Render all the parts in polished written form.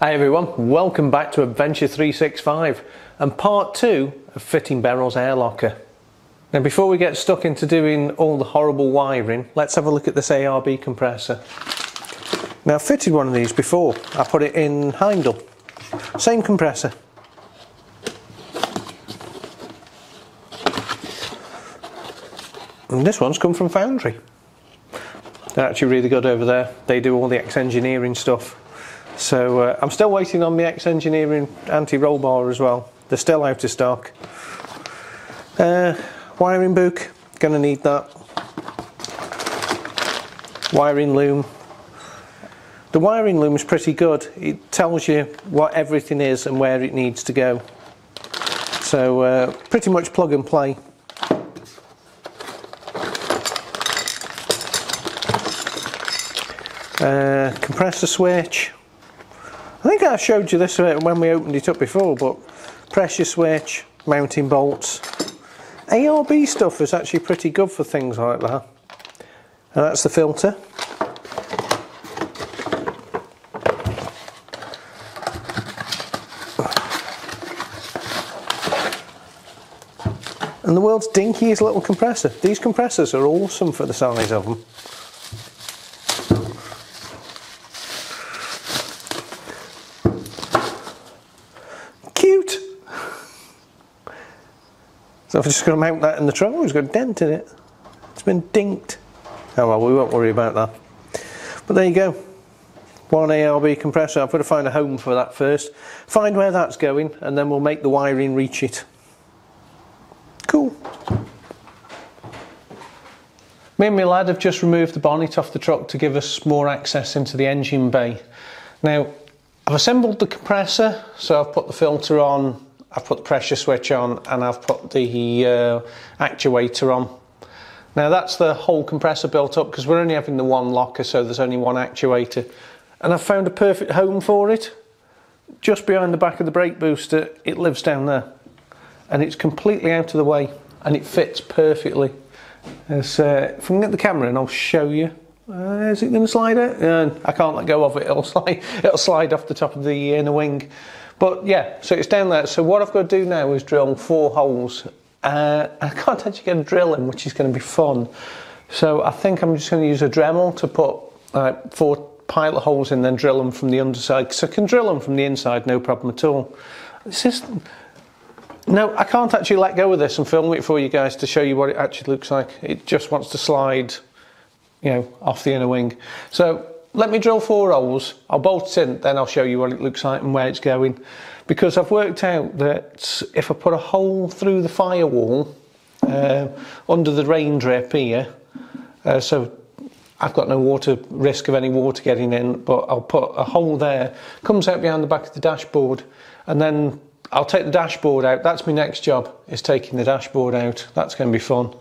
Hi everyone, welcome back to Adventure 365 and part 2 of fitting Beryl's airlocker. Now before we get stuck into doing all the horrible wiring, let's have a look at this ARB compressor. Now I've fitted one of these before, I put it in Heindel, same compressor. And this one's come from Foundry. They're actually really good over there, they do all the Ex Engineering stuff. So I'm still waiting on the Ex Engineering anti-roll bar as well. They're still out of stock. Wiring book, gonna need that. Wiring loom. The wiring loom is pretty good. It tells you what everything is and where it needs to go. So pretty much plug and play. Compressor switch. I think I showed you this when we opened it up before, but pressure switch, mounting bolts. ARB stuff is actually pretty good for things like that. And that's the filter. And the world's dinkiest little compressor. These compressors are awesome for the size of them. Cute! So I'm just going to mount that in the trunk. It's got a dent in it. It's been dinked. Oh well, we won't worry about that. But there you go. One ARB compressor. I've got to find a home for that first. Find where that's going and then we'll make the wiring reach it. Cool. Me and my lad have just removed the bonnet off the truck to give us more access into the engine bay. Now, I've assembled the compressor, so I've put the filter on, I've put the pressure switch on, and I've put the actuator on. Now that's the whole compressor built up because we're only having the one locker, so there's only one actuator. And I've found a perfect home for it. Just behind the back of the brake booster, it lives down there. And it's completely out of the way, and it fits perfectly. If I can get the camera in, I'll show you. Is it going to slide out? I can't let go of it. It'll slide off the top of the inner wing. But yeah, so it's down there. So what I've got to do now is drill 4 holes. I can't actually get a drill in, which is going to be fun. So I think I'm just going to use a Dremel to put 4 pilot holes in, then drill them from the underside. Because I can drill them from the inside, no problem at all. It's just... No, I can't actually let go of this and film it for you guys to show you what it actually looks like. It just wants to slide, you know, off the inner wing. So let me drill 4 holes, I'll bolt it in, then I'll show you what it looks like and where it's going. Because I've worked out that if I put a hole through the firewall under the rain drip here, so I've got no risk of any water getting in, but I'll put a hole there, comes out behind the back of the dashboard, and then I'll take the dashboard out. That's my next job, is taking the dashboard out. That's going to be fun.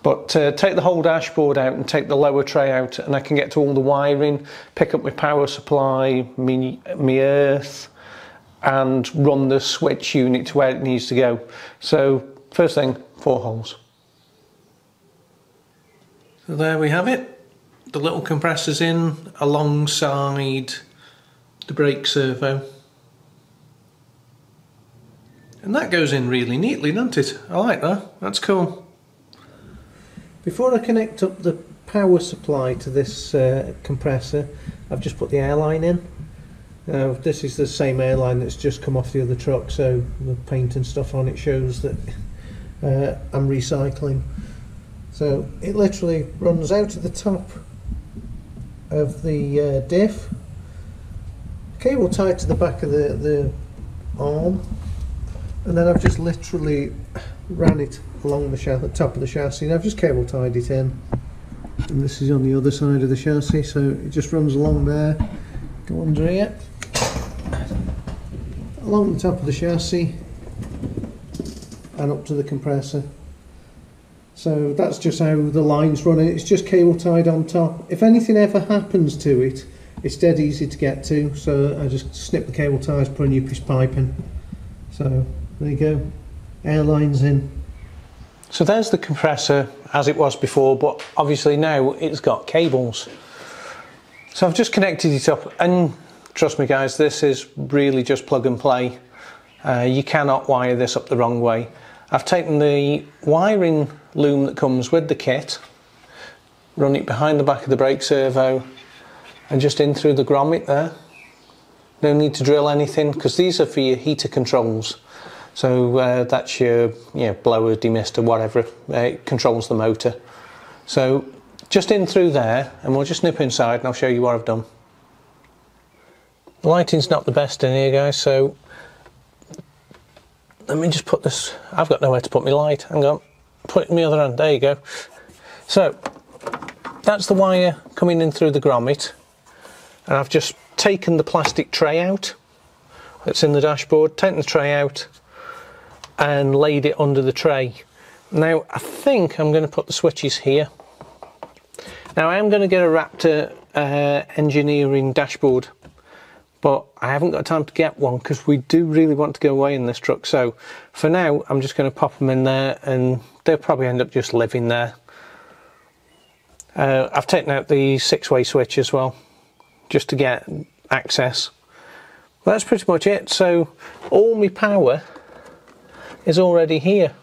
But take the whole dashboard out and take the lower tray out, and I can get to all the wiring, pick up my power supply, my earth, and run the switch unit to where it needs to go. So first thing, 4 holes. So there we have it. The little compressor's in alongside the brake servo. And that goes in really neatly, doesn't it? I like that, that's cool. Before I connect up the power supply to this compressor, I've just put the airline in. This is the same airline that's just come off the other truck, so the paint and stuff on it shows that I'm recycling. So it literally runs out of the top of the diff, cable tied to the back of the arm, and then I've just literally ran it along the top of the chassis, and I've just cable tied it in. And this is on the other side of the chassis, so it just runs along there, go under here, along the top of the chassis, and up to the compressor. So that's just how the line's running. It's just cable tied on top. If anything ever happens to it, it's dead easy to get to, so I just snip the cable ties, put a new piece of pipe in. So there you go, airlines in. So there's the compressor as it was before, but obviously now it's got cables. So I've just connected it up, and trust me guys, this is really just plug and play. You cannot wire this up the wrong way. I've taken the wiring loom that comes with the kit, run it behind the back of the brake servo and just in through the grommet there. No need to drill anything because these are for your heater controls. So that's your blower, demister, whatever, it controls the motor. So just in through there and we'll just nip inside and I'll show you what I've done. The lighting's not the best in here guys, so let me just put this, I've got nowhere to put my light, hang on, put it in the other hand, there you go. So that's the wire coming in through the grommet and I've just taken the plastic tray out that's in the dashboard, taken the tray out and laid it under the tray. Now I think I'm going to put the switches here. Now I am going to get a Raptor engineering dashboard, but I haven't got time to get one because we do really want to go away in this truck. So for now I'm just going to pop them in there and they'll probably end up just living there. I've taken out the 6-way switch as well just to get access. Well, that's pretty much it. So all my power is already here.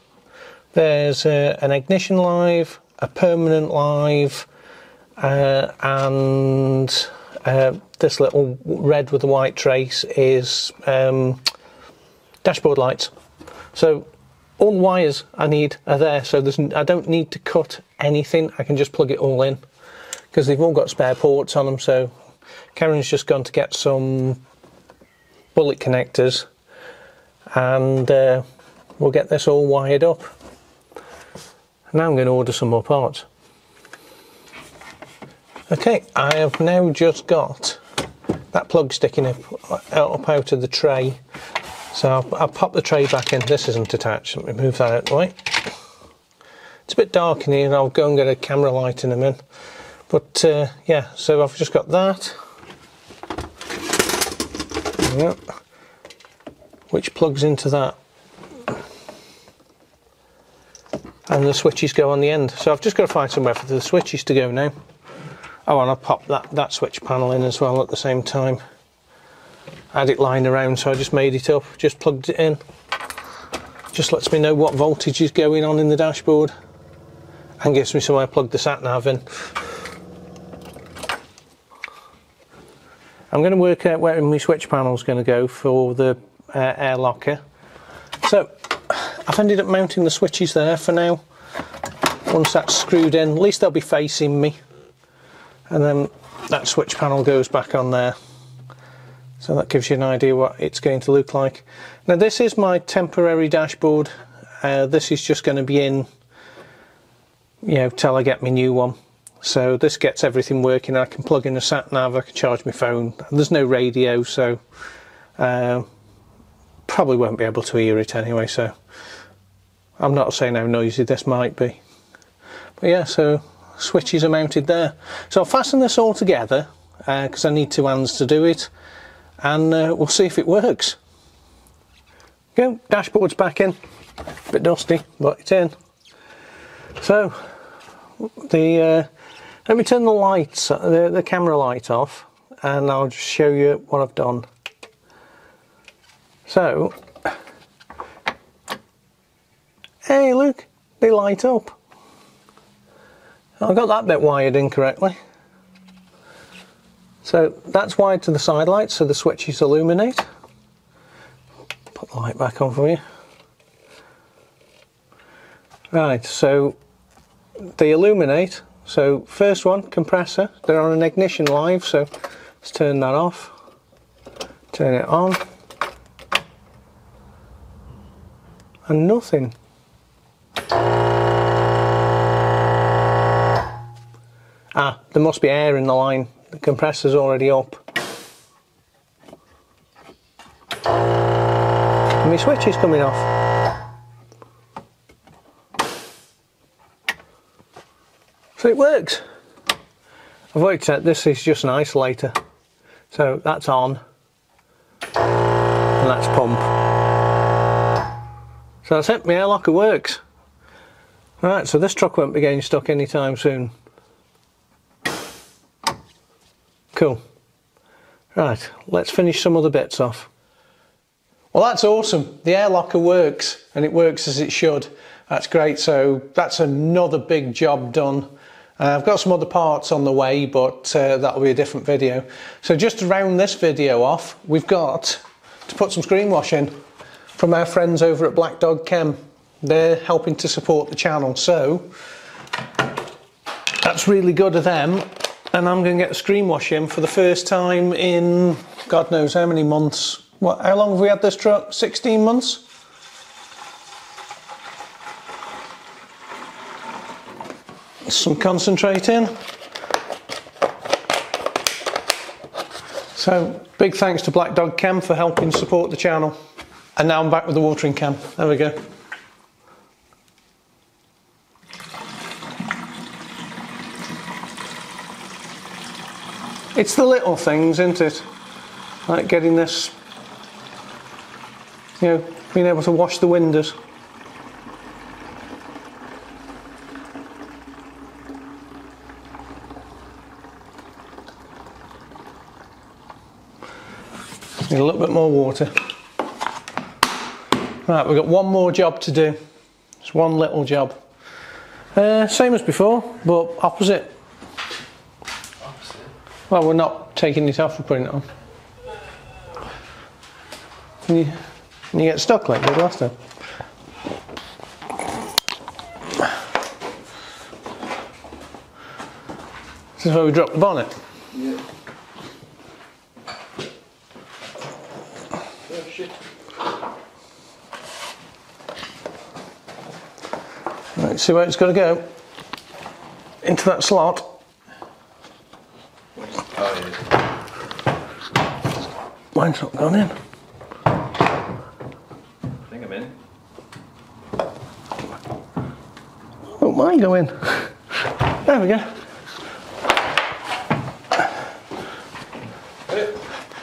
There's an ignition live, a permanent live, and this little red with the white trace is dashboard lights. So all the wires I need are there, so I don't need to cut anything. I can just plug it all in because they've all got spare ports on them. So Karen's just gone to get some bullet connectors and we'll get this all wired up. Now I'm going to order some more parts. Okay, I have now just got that plug sticking up out of the tray. So I'll pop the tray back in. This isn't attached, let me move that out of the way. It's a bit dark in here and I'll go and get a camera light in a minute. But yeah, so I've just got that. Yep. Which plugs into that. And the switches go on the end. So I've just got to find somewhere for the switches to go now. Oh, and I'll pop that switch panel in as well at the same time. I had it lying around, so I just made it up, just plugged it in. Just lets me know what voltage is going on in the dashboard and gives me somewhere to plug the sat nav in. I'm going to work out where my switch panel is going to go for the air locker. So I've ended up mounting the switches there for now. Once that's screwed in, at least they'll be facing me. And then that switch panel goes back on there. So that gives you an idea what it's going to look like. Now this is my temporary dashboard. This is just going to be in, till I get my new one. So this gets everything working. I can plug in a sat nav, I can charge my phone. There's no radio, so probably won't be able to hear it anyway. So I'm not saying how noisy this might be. But yeah, so switches are mounted there. So I'll fasten this all together because I need 2 hands to do it, and we'll see if it works. Go, dashboard's back in. A bit dusty, but it's in. So let me turn the lights, the camera light off, and I'll just show you what I've done. So, hey look, they light up. I got that bit wired incorrectly. So that's wired to the side lights so the switches illuminate. Put the light back on for you. Right, so they illuminate. So first one, compressor, they're on an ignition live, so let's turn that off. Turn it on. And nothing. Ah, there must be air in the line. The compressor's already up. And my switch is coming off. So it works. I've worked out this is just an isolator. So that's on. And that's pump. So that's it, my air locker works. Right, so this truck won't be getting stuck anytime soon. Cool. Right, let's finish some other bits off. Well, that's awesome. The air locker works, and it works as it should. That's great. So that's another big job done. I've got some other parts on the way, but that'll be a different video. So just to round this video off, we've got to put some screen wash in from our friends over at BlackDogChem. They're helping to support the channel, so that's really good of them. And I'm going to get the screen wash in for the first time in God knows how many months. What, how long have we had this truck? 16 months? Some concentrate in. So big thanks to BlackDogChem for helping support the channel. And now I'm back with the watering can. There we go. It's the little things, isn't it? Like getting this, you know, being able to wash the windows. Need a little bit more water. Right, we've got one more job to do. It's one little job. Same as before, but opposite. Well, we're not taking it off, we're putting it on. Can you get stuck like you did last time? This is where we dropped the bonnet. Yeah. Oh, shit. Right, see where it's got to go? Into that slot. Mine's not gone in. I think I'm in. Oh, mine go in. There we go.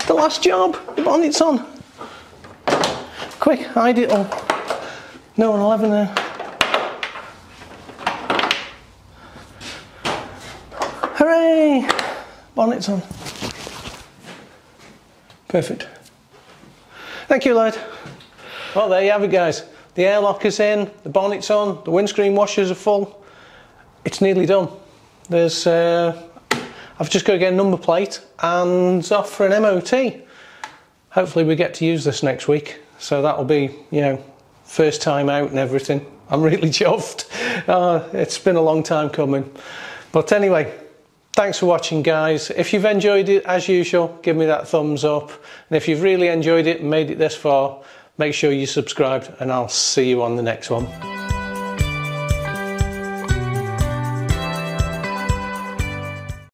The last job. The bonnet's on. Quick, hide it all. No one will ever know. Hooray! Bonnet's on. Perfect. Thank you, lad. Well, there you have it, guys. The air locker's in, the bonnet's on, the windscreen washers are full. It's nearly done. There's, I've just got to get a number plate and off for an MOT. Hopefully we get to use this next week. So that'll be, you know, first time out and everything. I'm really chuffed. It's been a long time coming. But anyway, thanks for watching, guys. If you've enjoyed it, as usual, give me that thumbs up. And if you've really enjoyed it and made it this far, make sure you subscribed, and I'll see you on the next one.